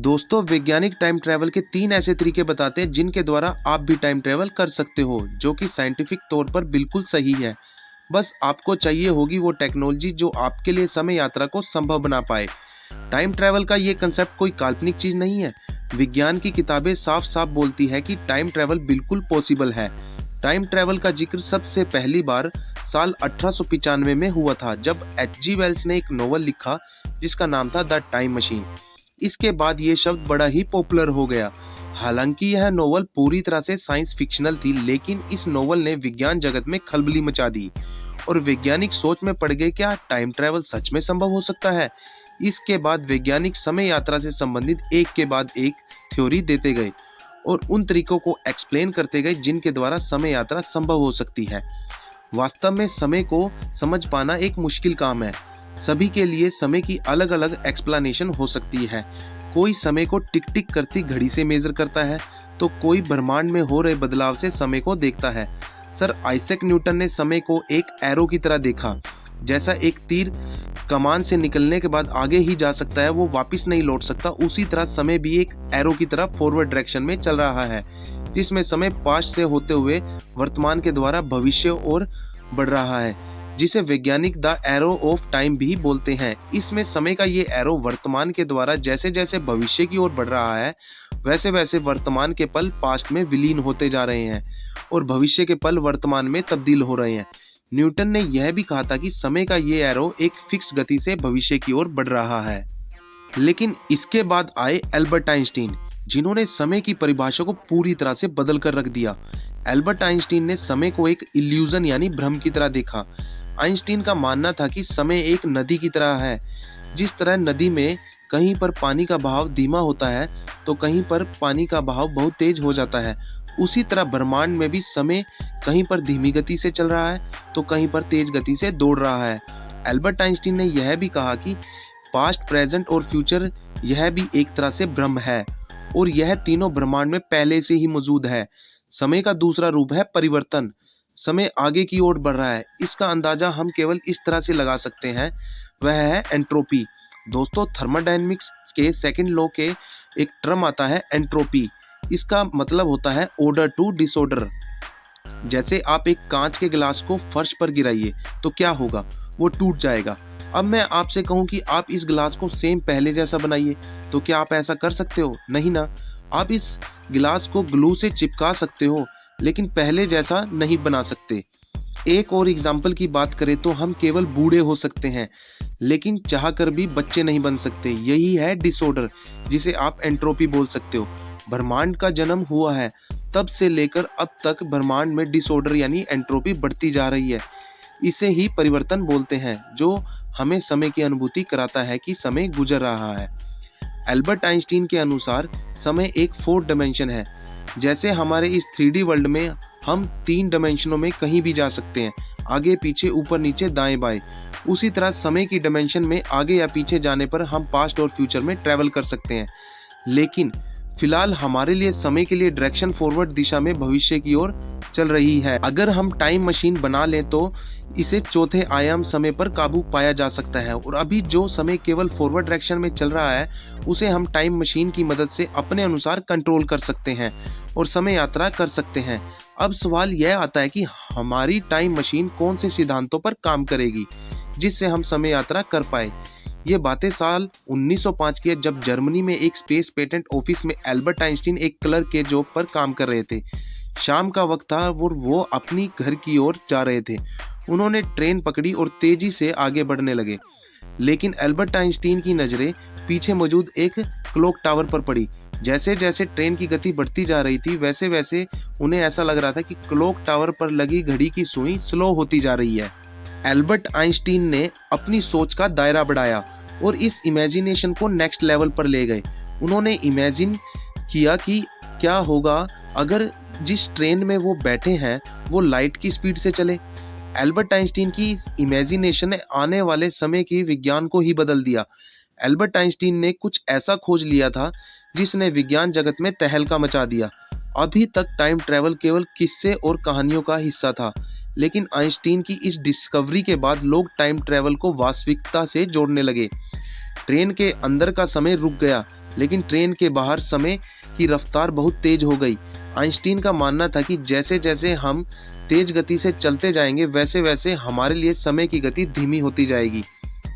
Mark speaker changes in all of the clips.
Speaker 1: दोस्तों, वैज्ञानिक time travel के 3 ऐसे तरीके बताते हैं जिनके द्वारा आप भी टाइम ट्रैवल कर सकते हो, जो कि साइंटिफिक तौर पर बिल्कुल सही है। बस आपको चाहिए होगी वो टेक्नोलॉजी जो आपके लिए समय यात्रा को संभव बना पाए। टाइम ट्रैवल का ये कंसेप्ट कोई काल्पनिक चीज नहीं है। विज्ञान की किताबें साफ साफ बोलती है कि टाइम ट्रैवल बिल्कुल पॉसिबल है। टाइम ट्रैवल का जिक्र सबसे पहली बार साल 1895 में हुआ था, जब H.G. वेल्स ने एक नोवेल लिखा जिसका नाम था द टाइम मशीन। इसके बाद ये शब्द बड़ा ही पॉपुलर हो गया। हालांकि यह नोवेल पूरी तरह से साइंस फिक्शनल थी, लेकिन इस नोवेल ने विज्ञान जगत में खलबली मचा दी और वैज्ञानिक सोच में पड़ गए, क्या टाइम ट्रैवल सच में संभव हो सकता है। इसके बाद वैज्ञानिक समय यात्रा से संबंधित एक के बाद एक थ्योरी देते गए और उन तरीकों को एक्सप्लेन करते गए जिनके द्वारा समय यात्रा संभव हो सकती है। वास्तव में समय को समझ पाना एक मुश्किल काम है। सभी के लिए समय की अलग अलग एक्सप्लेनेशन हो सकती है। कोई समय को टिक टिक करती घड़ी से मेजर करता है, तो कोई ब्रह्मांड में हो रहे बदलाव से समय को देखता है। सर आइजैक न्यूटन ने समय को एक एरो की तरह देखा। जैसा एक तीर कमान से निकलने के बाद आगे ही जा सकता है, वो वापस नहीं लौट सकता, उसी तरह समय भी एक एरो की तरह फॉरवर्ड डायरेक्शन में चल रहा है, जिसमें समय पास्ट से होते हुए वर्तमान के द्वारा भविष्य और बढ़ रहा है, जिसे वैज्ञानिक द एरो ऑफ टाइम भी बोलते हैं। इसमें समय का ये एरो वर्तमान के द्वारा जैसे जैसे भविष्य की ओर बढ़ रहा है, वैसे वैसे वर्तमान के पल पास्ट में विलीन होते जा रहे हैं और भविष्य के पल वर्तमान में तब्दील हो रहे हैं। न्यूटन ने यह भी कहा था कि समय का ये एरो एक फिक्स गति से भविष्य की ओर बढ़ रहा है। लेकिन इसके बाद आए एल्बर्ट आइंस्टीन, जिन्होंने समय की परिभाषा को पूरी तरह से बदल कर रख दिया। एल्बर्ट आइंस्टीन ने समय को एक इल्यूजन यानी भ्रम की तरह देखा। आइंस्टीन का मानना था कि समय एक नदी की तरह है। जिस तरह नदी में कहीं पर पानी का बहाव धीमा होता है, तो कहीं पर पानी का बहाव बहुत तेज हो जाता है, उसी तरह ब्रह्मांड में भी समय कहीं पर धीमी गति से चल रहा है, तो कहीं पर तेज गति से दौड़ रहा है। एल्बर्ट आइंस्टीन ने यह भी कहा कि पास्ट, प्रेजेंट और फ्यूचर यह भी एक तरह से भ्रम है और यह तीनों ब्रह्मांड में पहले से ही मौजूद है। समय का दूसरा रूप है परिवर्तन। समय आगे की ओर बढ़ रहा है। इसका अंदाजा हम केवल इस तरह से लगा सकते हैं, वह है एंट्रोपी। दोस्तों, थर्मोडायनेमिक्स के सेकंड लॉ के एक टर्म आता है एंट्रोपी। इसका मतलब होता है ऑर्डर टू डिसऑर्डर। जैसे आप एक कांच के गिलास को फर्श पर गिराइए तो क्या होगा, वो टूट जाएगा। अब मैं आपसे कहूं कि आप इस गिलास को सेम पहले जैसा बनाइए, तो क्या आप ऐसा कर सकते हो? नहीं ना। आप इस गिलास को ग्लू से चिपका सकते हो, लेकिन पहले जैसा नहीं बना सकते। एक और एग्जाम्पल की बात करें तो हम केवल बूढ़े हो सकते हैं, लेकिन चाह कर भी बच्चे नहीं बन सकते। यही है डिसऑर्डर, जिसे आप एंट्रोपी बोल सकते हो। ब्रह्मांड का जन्म हुआ है, तब से लेकर अब तक ब्रह्मांड में डिसऑर्डर यानी एंट्रोपी बढ़ती जा रही है। इसे ही परिवर्तन बोलते हैं, जो हमें समय की अनुभूति कराता है कि समय गुजर रहा है। एल्बर्ट आइंस्टीन के अनुसार समय एक 4 डायमेंशन है। जैसे हमारे इस 3D वर्ल्ड में हम 3 डायमेंशनों में कहीं भी जा सकते हैं, आगे पीछे, ऊपर नीचे, दाएं बाएं। उसी तरह समय की डायमेंशन में आगे या पीछे जाने पर हम पास्ट और फ्यूचर में ट्रैवल कर सकते हैं। लेकिन फिलहाल हमारे लिए समय के लिए डायरेक्शन फॉरवर्ड दिशा में भविष्य की ओर चल रही है। अगर हम टाइम मशीन बना लें तो इसे चौथे आयाम समय पर काबू पाया जा सकता है और अभी जो समय केवल फॉरवर्ड डायरेक्शन में चल रहा है, उसे हम टाइम मशीन की मदद से अपने अनुसार कंट्रोल कर सकते हैं और समय यात्रा कर सकते हैं। अब सवाल यह आता है कि हमारी टाइम मशीन कौन से सिद्धांतों पर काम करेगी जिससे हम समय यात्रा कर पाए। ये बातें साल 1905 की है, जब जर्मनी में एक स्पेस पेटेंट ऑफिस में एल्बर्ट आइंस्टीन एक क्लर्क के जॉब पर काम कर रहे थे। शाम का वक्त था और वो अपनी घर की ओर जा रहे थे। उन्होंने ट्रेन पकड़ी और तेजी से आगे बढ़ने लगे, लेकिन एल्बर्ट आइंस्टीन की नजरें पीछे मौजूद एक क्लॉक टावर पर पड़ी। जैसे जैसे ट्रेन की गति बढ़ती जा रही थी, वैसे वैसे उन्हें ऐसा लग रहा था कि क्लॉक टावर पर लगी घड़ी की सुई स्लो होती जा रही है। एल्बर्ट आइंस्टीन ने अपनी सोच का दायरा बढ़ाया और इस इमेजिनेशन को नेक्स्ट लेवल पर ले गए। उन्होंने इमेजिन किया कि क्या होगा अगर जिस ट्रेन में वो बैठे हैं वो लाइट की स्पीड से चले। एल्बर्ट आइंस्टीन की इस इमेजिनेशन ने आने वाले समय के विज्ञान को ही बदल दिया। एल्बर्ट आइंस्टीन ने कुछ ऐसा खोज लिया था जिसने विज्ञान जगत में तहलका मचा दिया। अभी तक टाइम ट्रैवल केवल किस्से और कहानियों का हिस्सा था, लेकिन आइंस्टीन की इस डिस्कवरी के बाद लोग टाइम ट्रैवल को वास्तविकता से जोड़ने लगे। ट्रेन के अंदर का समय रुक गया, लेकिन ट्रेन के बाहर समय की रफ्तार बहुत तेज हो गई। आइंस्टीन का मानना था कि जैसे जैसे हम तेज गति से चलते जाएंगे वैसे वैसे हमारे लिए समय की गति धीमी होती जाएगी।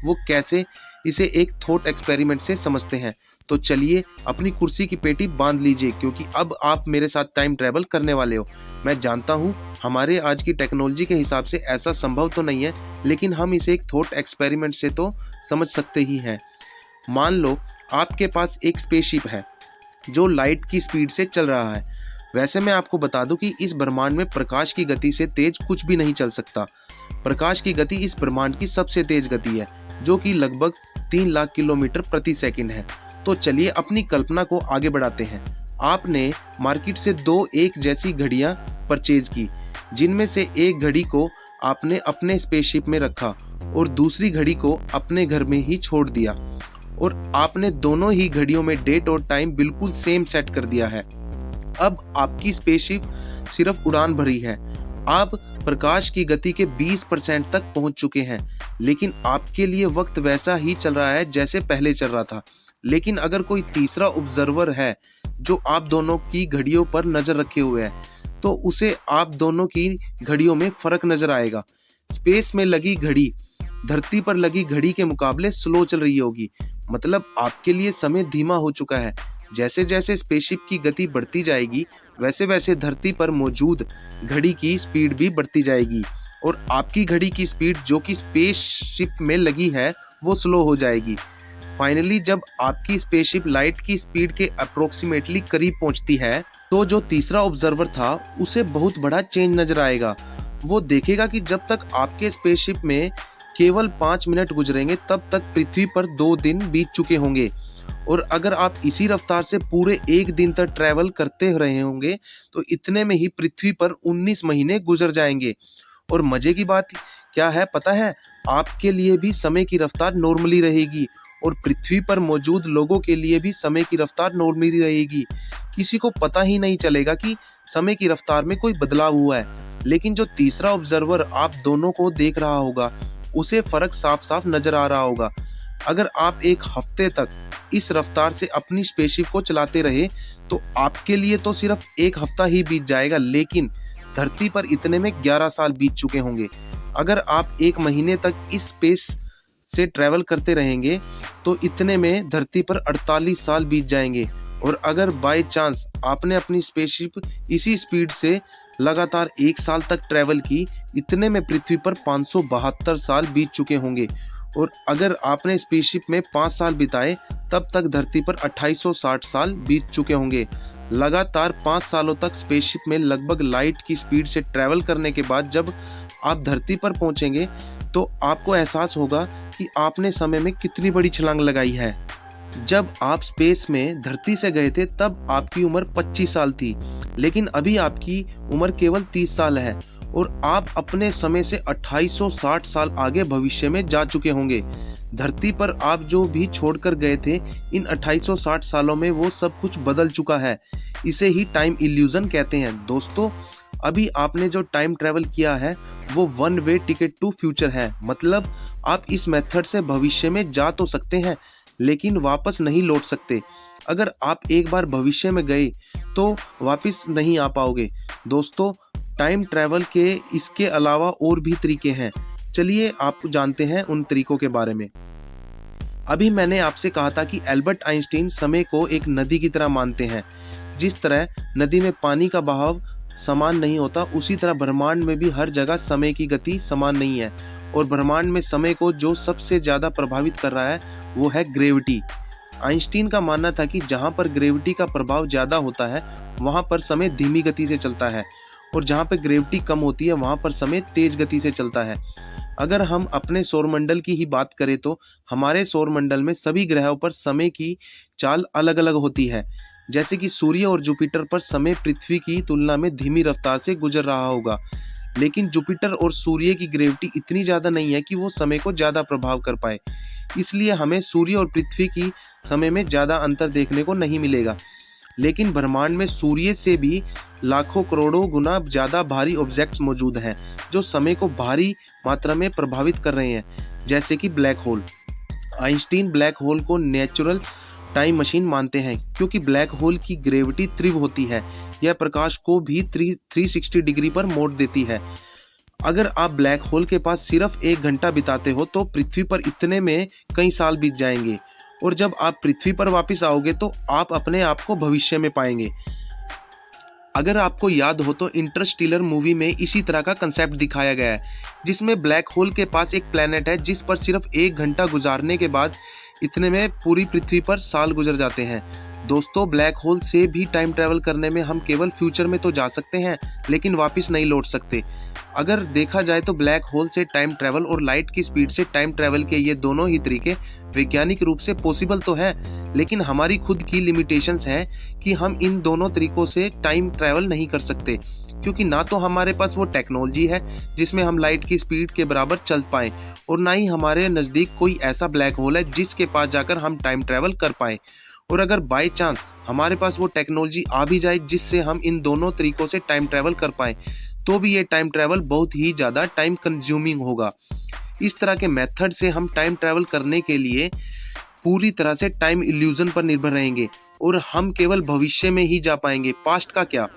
Speaker 1: वो कैसे, इसे एक थॉट एक्सपेरिमेंट से समझते हैं। तो चलिए अपनी कुर्सी की पेटी बांध लीजिए, क्योंकि अब आप मेरे साथ टाइम ट्रैवल करने वाले हो। मैं जानता हूँ हमारे आज की टेक्नोलॉजी के हिसाब से ऐसा संभव तो नहीं है, लेकिन हम इसे एक थॉट एक्सपेरिमेंट से तो समझ सकते ही हैं। मान लो आपके पास एक स्पेसशिप है जो लाइट की स्पीड से चल रहा है। वैसे मैं आपको बता दूं कि इस ब्रह्मांड में प्रकाश की गति से तेज कुछ भी नहीं चल सकता। प्रकाश की गति इस ब्रह्मांड की सबसे तेज गति है, जो कि लगभग 3 लाख किलोमीटर प्रति सेकंड है। तो चलिए अपनी कल्पना को आगे बढ़ाते हैं। आपने मार्केट से 2 एक जैसी घड़ियां परचेज की, जिनमें से एक घड़ी को आपने अपने स्पेसशिप में रखा और दूसरी घड़ी को अपने घर में ही छोड़ दिया, और आपने दोनों ही घड़ियों में डेट और टाइम बिल्कुल सेम सेट कर दिया है। अब आपकी स्पेसशिप सिर्फ उड़ान भरी है। आप प्रकाश की गति के 20% तक पहुंच चुके हैं, लेकिन आपके लिए वक्त वैसा ही चल रहा है जैसे पहले चल रहा था। लेकिन अगर कोई तीसरा ऑब्जर्वर है जो आप दोनों की घड़ियों पर नजर रखे हुए है, तो उसे आप दोनों की घड़ियों में फर्क नजर आएगा। स्पेस में लगी घड़ी धरती पर लगी घड़ी के मुकाबले स्लो चल रही होगी, मतलब आपके लिए समय धीमा हो चुका है। जैसे जैसे स्पेसशिप की गति बढ़ती जाएगी, वैसे वैसे धरती पर मौजूद घड़ी की स्पीड भी बढ़ती जाएगी, और आपकी घड़ी की स्पीड जो कि स्पेसशिप में लगी है वो स्लो हो जाएगी। फाइनली जब आपकी स्पेसशिप लाइट की स्पीड के अप्रोक्सीमेटली करीब पहुंचती है, तो जो तीसरा ऑब्जर्वर था उसे बहुत बड़ा चेंज नजर आएगा। वो देखेगा कि जब तक आपके स्पेसशिप में केवल 5 मिनट गुजरेंगे, तब तक पृथ्वी पर 2 दिन बीत चुके होंगे। और अगर आप इसी रफ्तार से पूरे 1 दिन तक ट्रैवल करते रहे होंगे, तो इतने में ही पृथ्वी पर 19 महीने गुजर जाएंगे। और मजे की बात क्या है पता है? आपके लिए भी समय की रफ्तार नॉर्मली रहेगी, और पृथ्वी पर मौजूद लोगों के लिए भी समय की रफ्तार नॉर्मली रहेगी। किसी को पता ही नहीं चलेगा कि समय की रफ्तार में कोई बदलाव हुआ है। लेकिन जो तीसरा ऑब्जर्वर आप दोनों को देख रहा होगा, उसे फर्क साफ साफ नजर आ रहा होगा। अगर आप 1 हफ्ते तक इस रफ्तार से अपनी स्पेसशिप को चलाते रहे, तो आपके लिए तो सिर्फ 1 हफ्ता ही बीत जाएगा, लेकिन धरती पर इतने में 11 साल बीत चुके होंगे। अगर आप 1 महीने तक इस स्पेस से ट्रैवल करते रहेंगे, तो इतने में धरती पर 48 साल बीत जाएंगे। और अगर बाय चांस आपने अपनी स्पेसशिप इसी स्पीड से लगातार 1 साल तक ट्रैवल की, इतने में पृथ्वी पर 572 साल बीत चुके होंगे। और अगर आपने स्पेसशिप में 5 साल बिताए, तब तक धरती पर 2860 साल बीत चुके होंगे। लगातार 5 सालों तक स्पेसशिप में लगभग लाइट की स्पीड से ट्रैवल करने के बाद जब आप धरती पर पहुंचेंगे, तो आपको एहसास होगा कि आपने समय में कितनी बड़ी छलांग लगाई है। जब आप स्पेस में धरती से गए थे, तब आपकी उम्र 25 साल थी, लेकिन अभी आपकी उम्र केवल 30 साल है, और आप अपने समय से 2860 साल आगे भविष्य में जा चुके होंगे। धरती पर आप जो भी छोड़कर गए थे, इन 2860 सालों में वो सब कुछ बदल चुका है। इसे ही टाइम इल्यूजन कहते हैं। दोस्तों, अभी आपने जो टाइम ट्रैवल किया है वो 1 वे टिकट टू फ्यूचर है। मतलब आप इस मेथड से भविष्य में जा तो सकते हैं, लेकिन वापस नहीं लौट सकते। अगर आप एक बार भविष्य में गए तो वापस नहीं आ पाओगे। दोस्तों, टाइम ट्रैवल के इसके अलावा और भी तरीके हैं। चलिए आप जानते हैं उन तरीकों के बारे में। अभी मैंने आपसे कहा था कि एल्बर्ट आइंस्टीन समय को एक नदी की तरह मानते हैं। जिस तरह नदी में पानी का बहाव समान नहीं होता, उसी तरह ब्रह्मांड में भी हर जगह समय की गति समान नहीं है, और ब्रह्मांड में समय को जो सबसे ज्यादा प्रभावित कर रहा है वो है ग्रेविटी। आइंस्टीन का मानना था कि जहां पर ग्रेविटी का प्रभाव ज्यादा होता है, वहां पर समय धीमी गति से चलता है, और जहां पर ग्रेविटी कम होती है वहां पर समय तेज गति से चलता है। अगर हम अपने सौरमंडल की ही बात करें, तो हमारे सौरमंडल में सभी ग्रहों पर समय की चाल अलग अलग होती है। जैसे कि सूर्य और जुपिटर पर समय पृथ्वी की तुलना में धीमी रफ्तार से गुजर रहा होगा, लेकिन जुपिटर और सूर्य की ग्रेविटी इतनी ज्यादा नहीं है कि वो समय को ज्यादा प्रभाव कर पाए। इसलिए हमें सूर्य और पृथ्वी की समय में ज्यादा अंतर देखने को नहीं मिलेगा। लेकिन ब्रह्मांड में सूर्य से भी लाखों करोड़ों गुना ज्यादा भारी ऑब्जेक्ट्स मौजूद हैं, जो समय को भारी मात्रा में प्रभावित कर रहे हैं, जैसे कि black hole. Einstein black hole को नेचुरल टाइम मशीन मानते हैं, क्योंकि ब्लैक होल की ग्रेविटी तीव्र होती है। यह प्रकाश को भी 360 डिग्री पर मोड़ देती है। अगर आप ब्लैक होल के पास सिर्फ 1 घंटा बिताते हो तो पृथ्वी पर इतने में कई साल बीत जाएंगे, और जब आप पृथ्वी पर वापस आओगे तो आप अपने आप को भविष्य में पाएंगे। अगर आपको याद हो तो इंटरस्टेलर मूवी में इसी तरह का कंसेप्ट दिखाया गया है, जिसमें ब्लैक होल के पास एक प्लेनेट है जिस पर सिर्फ 1 घंटा गुजारने के बाद इतने में पूरी पृथ्वी पर साल गुजर जाते हैं। दोस्तों, ब्लैक होल से भी टाइम ट्रैवल करने में हम केवल फ्यूचर में तो जा सकते हैं, लेकिन वापस नहीं लौट सकते। अगर देखा जाए तो ब्लैक होल से टाइम ट्रैवल और लाइट की स्पीड से टाइम ट्रैवल के ये दोनों ही तरीके वैज्ञानिक रूप से पॉसिबल तो है, लेकिन हमारी खुद की लिमिटेशंस है कि हम इन दोनों तरीकों से टाइम ट्रैवल नहीं कर सकते, क्योंकि ना तो हमारे पास वो टेक्नोलॉजी है जिसमें हम लाइट की स्पीड के बराबर चल पाएं, और ना ही हमारे नज़दीक कोई ऐसा ब्लैक होल है जिसके पास जाकर हम टाइम ट्रैवल कर पाएं। और अगर बाय चांस हमारे पास वो टेक्नोलॉजी आ भी जाए जिससे हम इन दोनों तरीकों से टाइम ट्रैवल कर पाएं, तो भी ये टाइम ट्रैवल बहुत ही ज़्यादा टाइम कंज्यूमिंग होगा। इस तरह के मेथड से हम टाइम ट्रैवल करने के लिए पूरी तरह से टाइम इल्यूजन पर निर्भर रहेंगे, और हम केवल भविष्य में ही जा पाएंगे, पास्ट का क्या।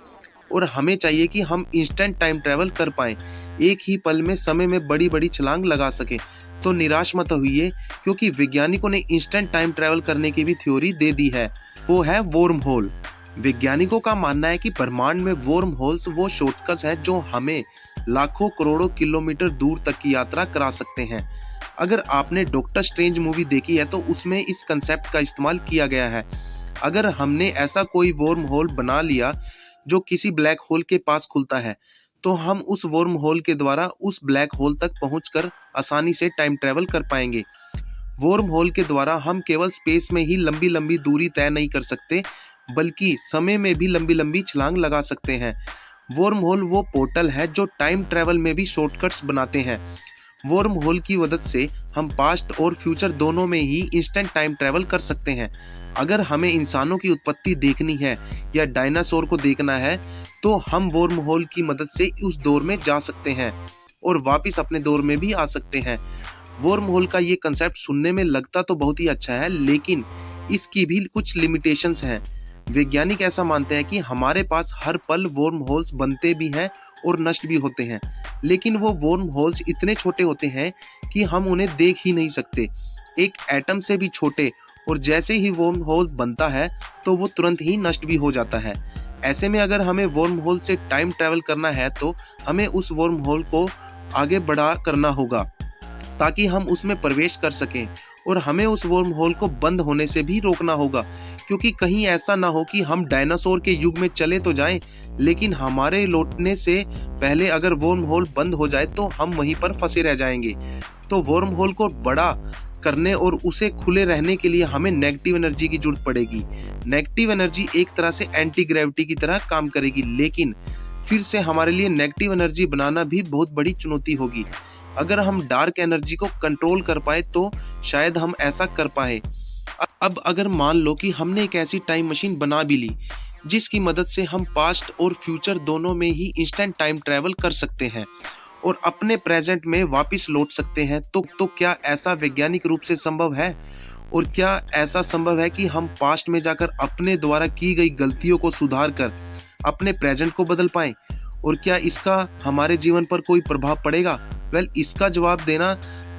Speaker 1: और हमें चाहिए कि हम इंस्टेंट टाइम ट्रैवल कर पाएं, एक ही पल में समय में बड़ी बड़ी छलांग लगा सके। तो निराश मत होइए, क्योंकि वैज्ञानिकों ने इंस्टेंट टाइम ट्रैवल करने की भी थ्योरी दे दी है, वो है वर्म होल। वैज्ञानिकों का मानना है कि ब्रह्मांड में वर्म होल्स वो शॉर्टकट्स हैं जो हमें लाखों करोड़ों किलोमीटर दूर तक की यात्रा करा सकते हैं। अगर आपने डॉक्टर स्ट्रेंज मूवी देखी है तो उसमें इस कंसेप्ट का इस्तेमाल किया गया है। अगर हमने ऐसा कोई वर्म होल बना लिया जो किसी ब्लैक होल के पास खुलता है, तो हम उस वर्म होल के द्वारा उस ब्लैक होल तक पहुंचकर आसानी से टाइम ट्रैवल कर पाएंगे। वर्म होल के द्वारा हम केवल स्पेस में ही लंबी लंबी दूरी तय नहीं कर सकते, बल्कि समय में भी लंबी लंबी छलांग लगा सकते हैं। वर्म होल वो पोर्टल है जो टाइम ट्रैवल में भी शॉर्टकट्स बनाते हैं। वर्म होल की मदद से हम पास्ट और फ्यूचर दोनों में ही इंस्टेंट टाइम ट्रैवल कर सकते हैं। अगर हमें इंसानों की उत्पत्ति देखनी है या डायनासोर को देखना है, तो हम वर्म होल की मदद से उस दौर में जा सकते हैं और वापस अपने दौर में भी आ सकते हैं। वर्म होल का ये कंसेप्ट सुनने में लगता तो बहुत ही अच्छा है, लेकिन इसकी भी कुछ लिमिटेशंस हैं। वैज्ञानिक ऐसा मानते हैं कि हमारे पास हर पल वर्म होल्स बनते भी हैं और नष्ट भी होते हैं, लेकिन वो वर्म होल्स इतने छोटे होते हैं कि हम उन्हें देख ही नहीं सकते, एक एटम से भी छोटे। और जैसे ही वर्म होल बनता है तो वो तुरंत ही नष्ट भी हो जाता है। ऐसे में अगर हमें वर्म होल से टाइम ट्रैवल करना है तो हमें उस वर्म होल को आगे बढ़ा करना होगा, ताकि हम उसमें प्रवेश कर सकें, और हमें उस वर्म होल को बंद होने से भी रोकना होगा, क्योंकि कहीं ऐसा ना हो कि हम डायनासोर के युग में चले तो जाएं, लेकिन हमारे लौटने से पहले अगर वर्म होल बंद हो जाए तो हम वहीं पर फंसे रह जाएंगे। तो वर्म होल को बड़ा करने और उसे खुले रहने के लिए हमें नेगेटिव एनर्जी की जरूरत पड़ेगी। नेगेटिव एनर्जी एक तरह से एंटी ग्रेविटी की तरह काम करेगी, लेकिन फिर से हमारे लिए नेगेटिव एनर्जी बनाना भी बहुत बड़ी चुनौती होगी। अगर हम डार्क एनर्जी को कंट्रोल कर पाए तो शायद हम ऐसा कर पाए। अब अगर मान लो कि हमने एक ऐसी टाइम मशीन बना भी ली जिसकी मदद से हम पास्ट और फ्यूचर दोनों में ही इंस्टेंट टाइम ट्रैवल कर सकते हैं और अपने प्रेजेंट में वापस लौट सकते हैं, तो क्या ऐसा वैज्ञानिक रूप से संभव है? और क्या ऐसा संभव है कि हम पास्ट में जाकर अपने द्वारा की गई गलतियों को सुधार कर अपने प्रेजेंट को बदल पाएं? और क्या इसका हमारे जीवन पर कोई प्रभाव पड़ेगा? इसका जवाब देना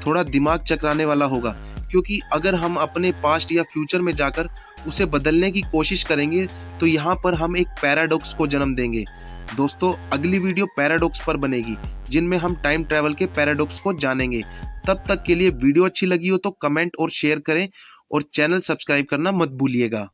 Speaker 1: थोड़ा दिमाग चकराने वाला होगा, क्योंकि अगर हम अपने पास्ट या फ्यूचर में जाकर उसे बदलने की कोशिश करेंगे तो यहाँ पर हम एक पैराडॉक्स को जन्म देंगे। दोस्तों, अगली वीडियो पैराडॉक्स पर बनेगी, जिनमें हम टाइम ट्रैवल के पैराडॉक्स को जानेंगे। तब तक के लिए वीडियो अच्छी लगी हो तो कमेंट और शेयर करें, और चैनल सब्सक्राइब करना मत भूलिएगा।